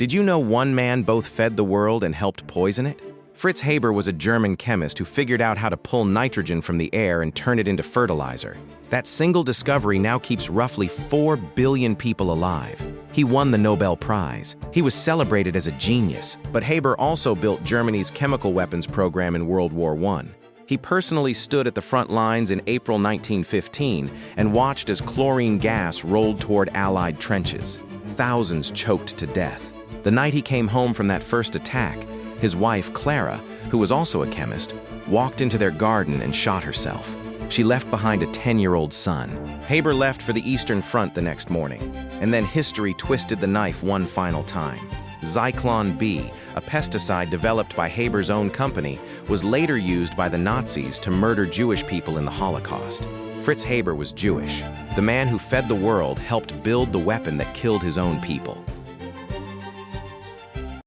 Did you know one man both fed the world and helped poison it? Fritz Haber was a German chemist who figured out how to pull nitrogen from the air and turn it into fertilizer. That single discovery now keeps roughly 4 billion people alive. He won the Nobel Prize. He was celebrated as a genius, but Haber also built Germany's chemical weapons program in World War I. He personally stood at the front lines in April 1915 and watched as chlorine gas rolled toward Allied trenches. Thousands choked to death. The night he came home from that first attack, his wife, Clara, who was also a chemist, walked into their garden and shot herself. She left behind a 10-year-old son. Haber left for the Eastern Front the next morning, and then history twisted the knife one final time. Zyklon B, a pesticide developed by Haber's own company, was later used by the Nazis to murder Jewish people in the Holocaust. Fritz Haber was Jewish. The man who fed the world helped build the weapon that killed his own people.